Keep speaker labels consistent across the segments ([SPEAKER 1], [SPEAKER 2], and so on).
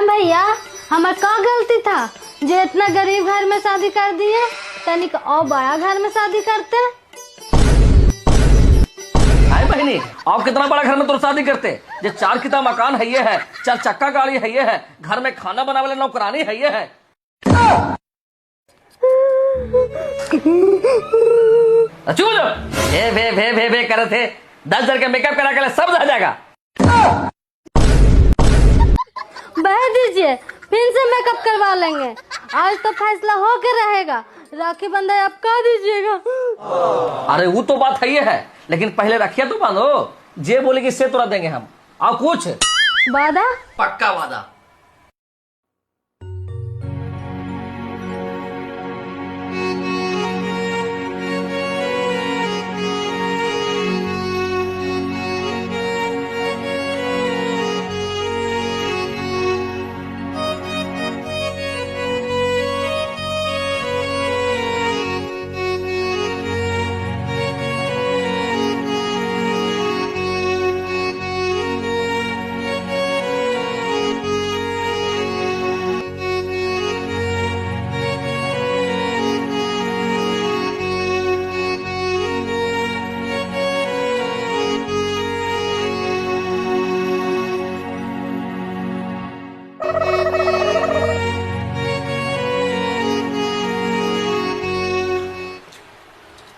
[SPEAKER 1] भैया हमार का गलती था जो इतना गरीब घर में शादी कर दिए, तनिक और बड़ा घर में शादी करते।
[SPEAKER 2] बहनी आप कितना बड़ा घर में तो शादी करते, जो 4 किता मकान है ये है, 4 चक्का गाड़ी है ये है, घर में खाना बनाने वाले नौकरानी है ये है। चुप भे करे थे, 10,000 का मेकअप करा के सब रह जाएगा।
[SPEAKER 1] बह दीजिए, फिर से मेकअप करवा लेंगे। आज तो फैसला हो के रहेगा, राखी बंधन आप कर दीजिएगा।
[SPEAKER 2] अरे वो तो बात है ये है, लेकिन पहले रखिए तो बांधो। जे बोलेगी इससे तुरंत देंगे हम। आप कुछ
[SPEAKER 1] वादा?
[SPEAKER 2] पक्का वादा।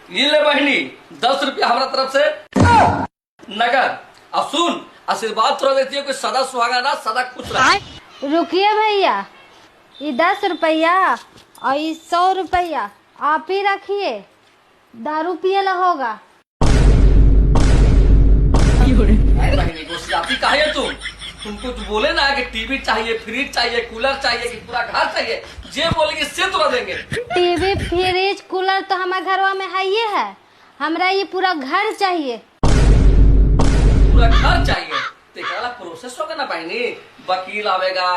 [SPEAKER 2] ये ले बहनी 10 रुपया हमारा तरफ से नगर। अब सुन, आशीर्वाद थोड़ा देती है कि सदा सुहागा ना सदा खुश रहे।
[SPEAKER 1] रुकिए भैया, ये 10 रुपया और ये 100 रुपया आप ही रखिए, दारू पिए ला होगा।
[SPEAKER 2] बहनी गोशियाती काहे है तुमको तो बोले ना कि टीवी चाहिए, फ्रिज चाहिए, कूलर चाहिए, कि पूरा घर चाहिए, जे बोलेगी इससे तुरंत देंगे।
[SPEAKER 1] टीवी फ्रिज कूलर तो हमारे घरवा में है ये है, हमरा ये पूरा घर चाहिए।
[SPEAKER 2] पूरा घर चाहिए तो प्रोसेस होगा ना बहनी, वकील आवेगा,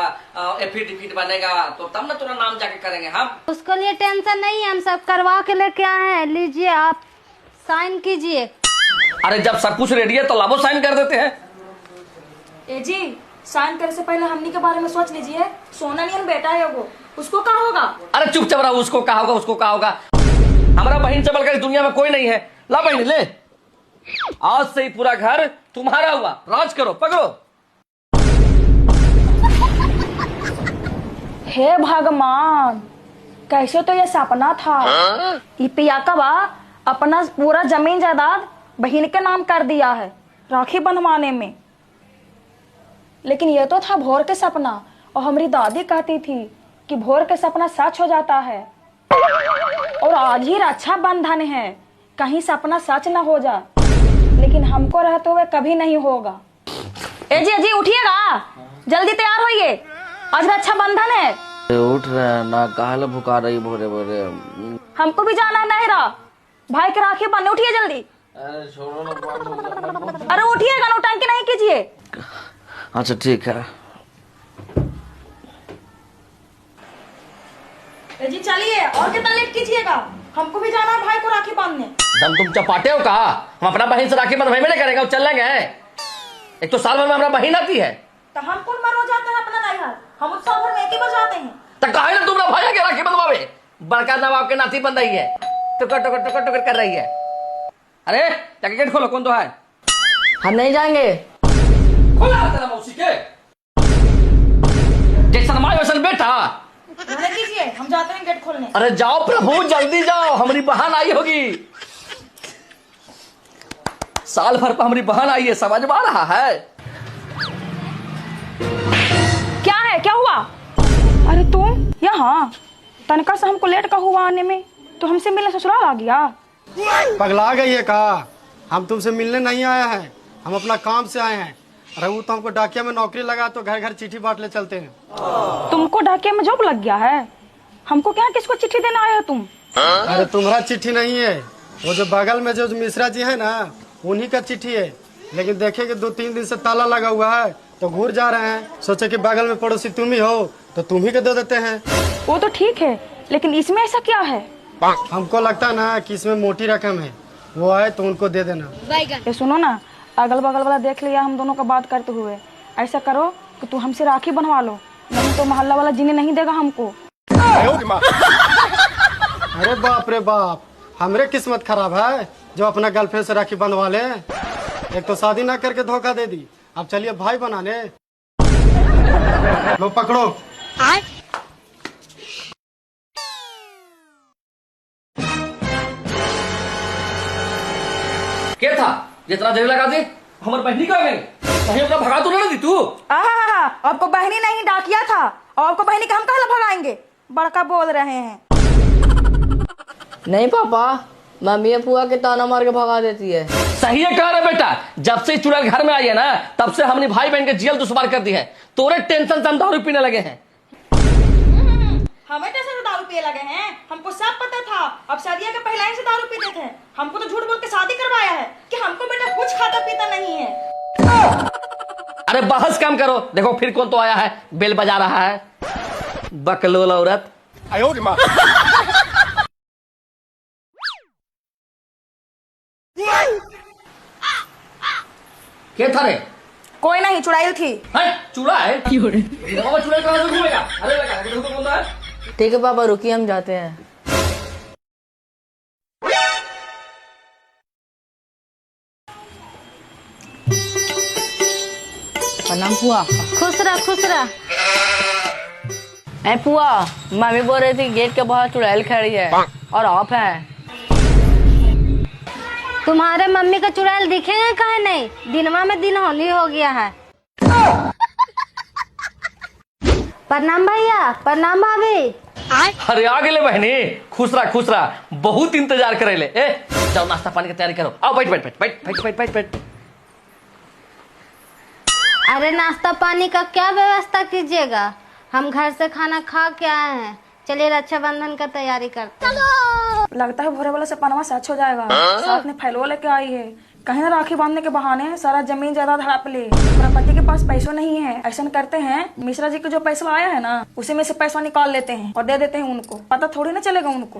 [SPEAKER 2] एफिडेविट बनेगा, तो तब ना तुरंत नाम जाके करेंगे हम।
[SPEAKER 1] उसके लिए टेंशन नहीं है, हम सब करवा के लेके आए हैं। लीजिए आप साइन कीजिए।
[SPEAKER 2] अरे जब सब कुछ रेडी है तो लाभो साइन कर देते हैं।
[SPEAKER 3] ए जी, साइन करने से पहले हमनी के बारे में सोच लीजिए। सोना नियन बेटा है वो, उसको क्या होगा?
[SPEAKER 2] अरे चुपचाप रहो, उसको क्या होगा, उसको क्या होगा। हमारा बहन से बढ़कर दुनिया में कोई नहीं है। ला बहन ले, आज से ही पूरा घर तुम्हारा हुआ, राज करो, पकड़ो।
[SPEAKER 3] हे भगवान, कैसे तो ये सपना था। ये पियाकबा अपना पूरा जमीन जायदाद बहन के नाम कर दिया है राखी बंधवाने में। लेकिन ये तो था भोर के सपना, और हमारी दादी कहती थी कि भोर के सपना सच हो जाता है। और आज ही रक्षाबंधन है, कहीं सपना सच ना हो जाए, लेकिन हमको रहते हुए कभी नहीं होगा। ए जी उठिएगा, जल्दी तैयार होइए, आज रक्षाबंधन है।
[SPEAKER 2] उठ रहे ना, काहे भुका रही भोरे भोरे।
[SPEAKER 3] हमको भी जाना है नहरा, भाई के राखी बांधने, उठिए जल्दी।
[SPEAKER 2] अरे छोड़ो ना,
[SPEAKER 3] अरे उठिएगा, नौटंकी नहीं कीजिए।
[SPEAKER 2] अच्छा ठीक है।
[SPEAKER 3] जी चलिए, और कितना लेट कीजिएगा, हमको भी जाना है भाई को राखी बांधने।
[SPEAKER 2] दम तुम चपाटे हो कहा, हम अपना बहन से राखी बंधवाई में नहीं करेंगे, चल लेंगे। एक तो साल भर में हमारा बहन आती है,
[SPEAKER 3] तो हम कौन मरो जाते हैं अपना नैहर, हम उस साल भर में एक ही बार जाते हैं।
[SPEAKER 2] तो कहा ना तुमरा भाई के राखी बंधवावे, बड़का नवाब के नाती बन रही है, टुकर टुकर टुकर टुकर कर रही है। अरे जाके गेट खोलो, कौन तो है? हम नहीं जाएंगे। खोला तेरा मौसी के, जैसा माँ वैसा बेटा।
[SPEAKER 3] कीजिए, हम जाते हैं गेट खोलने।
[SPEAKER 2] अरे जाओ प्रभु, जल्दी जाओ, हमारी बहन आई होगी। साल भर पर हमारी बहन आई है, समझ में आ रहा है?
[SPEAKER 3] क्या है, क्या हुआ? अरे तुम यहाँ तनका से हमको लेट का हुआ आने में, तो हमसे मिलने ससुराल आ गया।
[SPEAKER 4] पगला गई है कहा, हम तुमसे मिलने नहीं आए हैं, हम अपना काम से आए हैं। अरे वो तो हमको डाकिया में नौकरी लगा तो घर घर चिट्ठी बांट ले चलते हैं।
[SPEAKER 3] तुमको डाकिया में जॉब लग गया है? हमको क्या, किसको चिट्ठी देना आया तुम?
[SPEAKER 4] अरे तुम्हारा चिट्ठी नहीं है, वो जो बगल में जो मिश्रा जी है ना, उन्हीं का चिट्ठी है। लेकिन देखे कि 2-3 दिन से ताला लगा हुआ है, तो घूर जा रहे हैं। सोचे कि बगल में पड़ोसी तुम ही हो, तो तुम ही को दे देते हैं।
[SPEAKER 3] वो तो ठीक है, लेकिन इसमें ऐसा क्या है?
[SPEAKER 4] हमको लगता है ना कि इसमें मोटी रकम है, वो आए तो उनको दे देना।
[SPEAKER 3] ये सुनो ना, अगल बगल वाला देख लिया हम दोनों का बात करते हुए, ऐसा करो कि तू हमसे राखी बनवा लो, नहीं तो मोहल्ला वाला जीने नहीं देगा हमको।
[SPEAKER 4] अरे बाप रे बाप, हमरे किस्मत खराब है जो अपना गर्लफ्रेंड से राखी बंधवा ले। एक तो शादी ना करके धोखा दे दी, अब चलिए भाई बनाने। लो पकड़ो।
[SPEAKER 2] क्या था जितना देर लगा दी? हमारे बहनी का गई कहीं अपना भगा तो ना दी तू।
[SPEAKER 3] आहा, आपको बहनी नहीं डाकिया था, और आपको बहनी का हम कहाँ भगाएंगे? बड़का बोल रहे हैं।
[SPEAKER 1] नहीं पापा, मम्मी पुआ के ताना मार के भगा देती है।
[SPEAKER 2] सही है कह रहे बेटा, जब से चुड़ैल घर में आई है ना तब से हमने भाई बहन के जेल दुश्वार कर दी है। तोरे टेंशन से हम दारू पीने लगे हैं।
[SPEAKER 3] हमें टेंशन से दारू पिए लगे हैं? हमको सब पता था, अब शादिया के पहले ही से दारू पीते थे। हमको तो झूठ बोल के शादी करवाया है कि हमको बेटा कुछ खाता पीता नहीं है।
[SPEAKER 2] अरे बहस कम करो, देखो फिर कौन तो आया है, बेल बजा रहा है, बकलोल औरत। क्या था रे?
[SPEAKER 3] कोई नहीं, चुड़ैल थी।
[SPEAKER 2] चूड़ा है? चूड़ा कहाँ से घूमेगा? अरे लगा के देखो कौन है।
[SPEAKER 1] ठीक है पापा, रुकिए हम जाते हैं।
[SPEAKER 5] प्रणाम पुआ।
[SPEAKER 1] खुश रह खुश रह।
[SPEAKER 5] ए पुआ, मम्मी बोल रही थी गेट के बाहर चुड़ैल खड़ी है और आप हैं।
[SPEAKER 1] तुम्हारे मम्मी का चुड़ैल दिखेगा कहे नहीं, दिनवा में दिन होली हो गया है। प्रणाम भैया, प्रणाम भाभी।
[SPEAKER 2] अरे आ गए बहनी, खुश रहा, बहुत इंतजार करे ले। ए जाओ नाश्ता पानी की तैयारी करो, आओ बैठ बैठ बैठ बैठ बैठ बैठ बैठ बैठ।
[SPEAKER 1] अरे नाश्ता पानी का क्या व्यवस्था कीजिएगा, हम घर से खाना खा के आए हैं। चलिए रक्षाबंधन का तैयारी करते हैं।
[SPEAKER 3] लगता है भोरे वाला से पनवा सच हो जाएगा। साथ में फैलवा लेके आई है, कहीं ना राखी बांधने के बहाने सारा जमीन जायदाद हड़प ले। पति के पास पैसों नहीं है, ऐसा करते हैं मिश्रा जी को जो पैसा आया है ना उसी में से पैसा निकाल लेते हैं और दे देते हैं उनको, पता थोड़ी ना चलेगा उनको।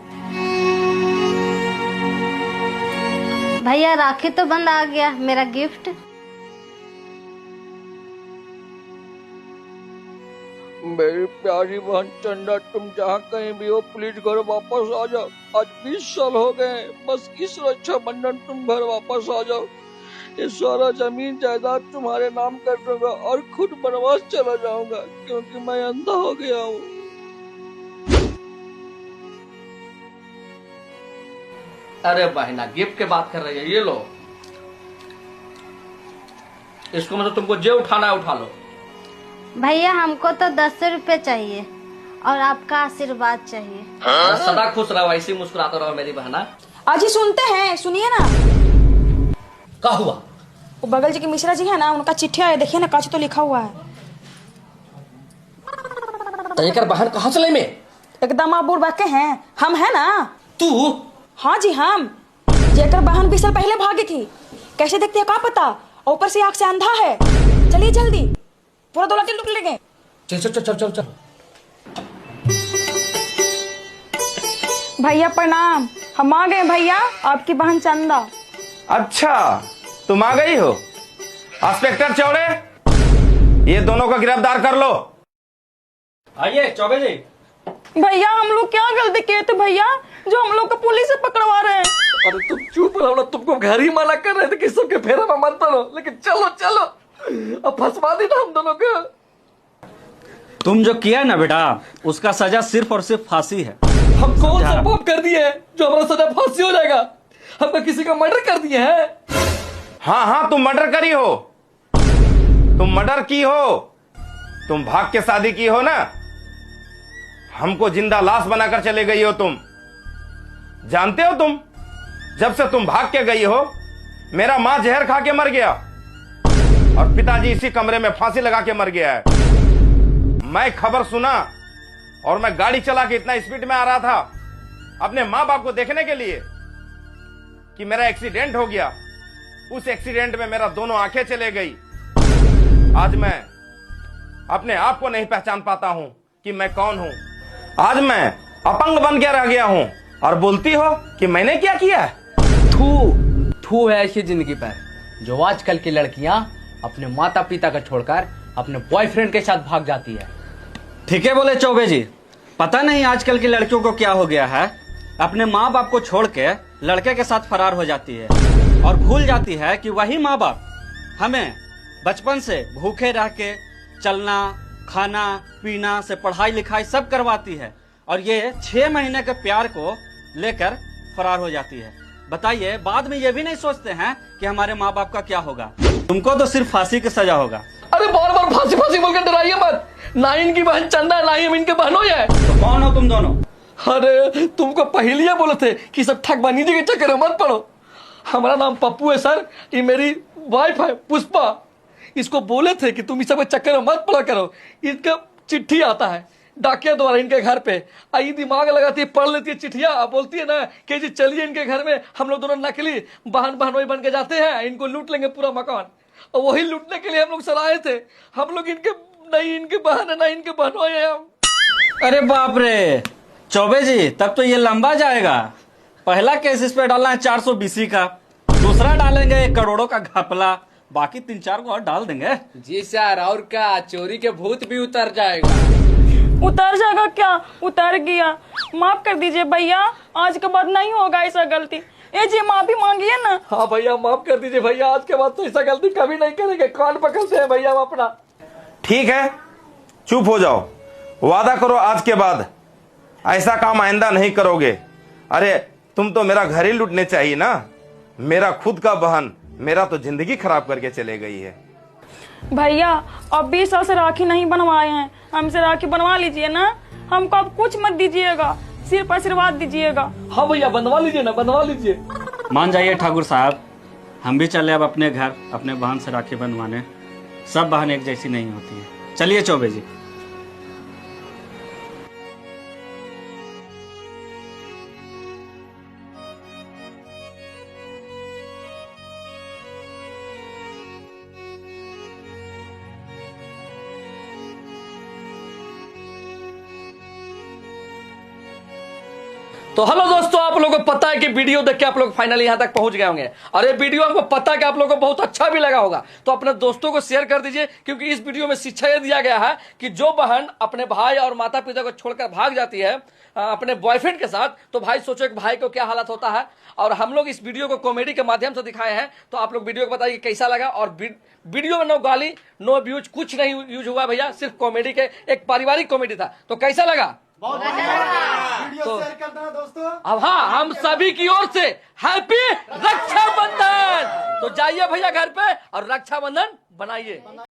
[SPEAKER 1] भैया राखी तो बंद आ गया, मेरा गिफ्ट।
[SPEAKER 6] मेरी प्यारी बहन चंदा, तुम जहाँ कहीं भी हो प्लीज घर वापस आ जाओ। आज 20 साल हो गए, बस इस रक्षाबंधन तुम घर वापस आ जाओ। ये सारा जमीन जायदाद तुम्हारे नाम कर दूंगा और खुद बनवास चला जाऊंगा क्योंकि मैं अंधा हो गया हूँ।
[SPEAKER 2] अरे बहना गिफ्ट के बात कर रही है, ये लो, इसको मतलब तुमको जे उठाना है उठा लो।
[SPEAKER 1] भैया हमको तो 10 रुपए चाहिए और आपका आशीर्वाद चाहिए।
[SPEAKER 2] सदा खुश रहो, ऐसी मुस्कुराते रहो मेरी बहना।
[SPEAKER 3] आज ही सुनते हैं, सुनिए ना।
[SPEAKER 2] क्या हुआ?
[SPEAKER 3] वो बगल जी के मिश्रा जी है ना, उनका चिट्ठी आया, देखिए ना काची तो लिखा हुआ है।
[SPEAKER 2] तो बहन कहाँ चले में?
[SPEAKER 3] एकदम आप बुढ़ के हैं, हम है ना।
[SPEAKER 2] तू?
[SPEAKER 3] हाँ जी हम। जेकर बहन 20 साल पहले भागी थी, कैसे देखते हैं क्या पता, ऊपर से आँख से अंधा है। चलिए जल्दी, पूरा दौलत लुट लेंगे।
[SPEAKER 2] चल चल चल चल चल।
[SPEAKER 3] भैया प्रणाम, हम आ गए भैया, आपकी बहन चंदा।
[SPEAKER 7] अच्छा तुम आ गई हो। इंस्पेक्टर चौड़े, ये दोनों को गिरफ्तार कर लो।
[SPEAKER 2] आइए चौबे जी।
[SPEAKER 3] भैया हम लोग क्या गलती किए थे भैया, जो हम लोग को पुलिस से पकड़वा रहे हैं?
[SPEAKER 2] अरे तुम चुप रहो ना, तुमको घर ही मना कर रहे थे कि सबके फेरा में मत रहो, लेकिन चलो चलो अब फंसवा दी ना हम दोनों को।
[SPEAKER 8] तुम जो किया ना बेटा, उसका सजा सिर्फ और सिर्फ फांसी है।
[SPEAKER 2] हम कौन सा पाप कर दिए जो हमारा सजा फांसी हो जाएगा? हमने किसी का मर्डर कर दिए हैं।
[SPEAKER 7] हाँ हाँ तुम मर्डर करी हो, तुम मर्डर की हो, तुम भाग के शादी की हो ना। हमको जिंदा लाश बनाकर चले गई हो तुम। जानते हो तुम, जब से तुम भाग के गई हो मेरा मां जहर खा के मर गया और पिताजी इसी कमरे में फांसी लगा के मर गया है। मैं खबर सुना और मैं गाड़ी चला के इतना स्पीड में आ रहा था अपने मां बाप को देखने के लिए कि मेरा एक्सीडेंट हो गया। उस एक्सीडेंट में मेरा दोनों आंखें चले गई। आज मैं अपने आप को नहीं पहचान पाता हूं कि मैं कौन हूं। आज मैं अपंग बन के रह गया हूं और बोलती हो कि मैंने क्या किया है।
[SPEAKER 5] थू है ऐसी जिंदगी पर जो आजकल की लड़कियां अपने माता पिता को छोड़कर अपने बॉयफ्रेंड के साथ भाग जाती है।
[SPEAKER 8] ठीक है बोले चौबे जी। पता नहीं आजकल की लड़कियों को क्या हो गया है, अपने माँ बाप को छोड़ के लड़के के साथ फरार हो जाती है और भूल जाती है कि वही माँ बाप हमें बचपन से भूखे रह के चलना, खाना, पीना से पढ़ाई लिखाई सब करवाती है, और ये 6 महीने के प्यार को लेकर फरार हो जाती है। बताइए, बाद में ये भी नहीं सोचते हैं कि हमारे माँ बाप का क्या होगा। तुमको तो सिर्फ फांसी की सजा होगा।
[SPEAKER 2] अरे बार बार फांसी फांसी बोलकर डराइए मत। ना इनकी बहन चंदा है, ना ही हम इनके बहनों है।
[SPEAKER 8] तो कौन हो तुम दोनों?
[SPEAKER 2] अरे तुमको पहले बोले थे कि सब ठगबानी जी के चक्कर में मत पड़ो। हमारा नाम पप्पू है सर, ये मेरी वाइफ है पुष्पा। इसको बोले थे कि तुम इस सब चक्कर में मत पड़ा करो। इनका चिट्ठी आता है डाकिया द्वारा इनके घर पे, आई दिमाग लगाती है, पढ़ लेती है चिट्ठिया, अब बोलती है ना कि जी चलिए इनके घर में, हम लोग दोनों नकली बहन बहनोई बन के जाते हैं, इनको लूट लेंगे पूरा मकान। और वही लूटने के लिए हम लोग सर आए थे। हम लोग इनके नहीं इनके बहन है, ना इनके बहनोई है हम।
[SPEAKER 8] अरे बाप रे चौबे जी, तब तो ये लंबा जाएगा। पहला केस इस पे डालना है 420 का, दूसरा डालेंगे 1 करोड़ों का घपला, बाकी 3-4 को और डाल देंगे।
[SPEAKER 9] जी सर, और क्या, चोरी के भूत भी उतर जाएगा।
[SPEAKER 3] उतर जाएगा क्या? उतर गया। माफ कर दीजिए भैया, आज के बाद नहीं होगा ऐसा गलती। ए जी माफी मांगिए ना।
[SPEAKER 2] हाँ भैया माफ कर दीजिए भैया, आज के बाद तो ऐसा गलती कभी नहीं करेंगे। कान पकड़ते हैं भैया हम अपना।
[SPEAKER 7] ठीक है, चुप हो जाओ, वादा करो आज के बाद ऐसा काम आइंदा नहीं करोगे। अरे तुम तो मेरा घर ही लूटने चाहिए ना। मेरा खुद का बहन मेरा तो जिंदगी खराब करके चले गई है।
[SPEAKER 3] भैया अब 20 साल से राखी नहीं बनवाए हैं, हमसे राखी बनवा लीजिए ना। हमको अब कुछ मत दीजिएगा, सिर्फ आशीर्वाद दीजिएगा।
[SPEAKER 2] हाँ भैया बनवा लीजिए ना, बनवा लीजिए।
[SPEAKER 8] मान जाइए ठाकुर साहब, हम भी चले अब अपने घर अपने बहन से राखी बनवाने। सब बहन एक जैसी नहीं होती है। चलिए चौबे जी।
[SPEAKER 2] तो हेलो दोस्तों, आप लोगों को पता है कि वीडियो देख के आप लोग फाइनली यहां तक पहुंच गए होंगे, और ये वीडियो आपको पता है कि आप लोगों को बहुत अच्छा भी लगा होगा। तो अपने दोस्तों को शेयर कर दीजिए, क्योंकि इस वीडियो में शिक्षा यह दिया गया है कि जो बहन अपने भाई और माता पिता को छोड़कर भाग जाती है अपने बॉयफ्रेंड के साथ, तो भाई सोचो कि भाई को क्या हालत होता है। और हम लोग इस वीडियो को कॉमेडी के माध्यम से दिखाए हैं। तो आप लोग वीडियो को बताइए कैसा लगा। और वीडियो में नो गाली नो व्यूज कुछ नहीं यूज हुआ भैया, सिर्फ कॉमेडी के एक पारिवारिक कॉमेडी था। तो कैसा लगा?
[SPEAKER 4] वीडियो शेयर कर देना दोस्तों।
[SPEAKER 2] अब हाँ, हम सभी की ओर से हैप्पी रक्षाबंधन। तो जाइए भैया घर पे और रक्षाबंधन बनाइए।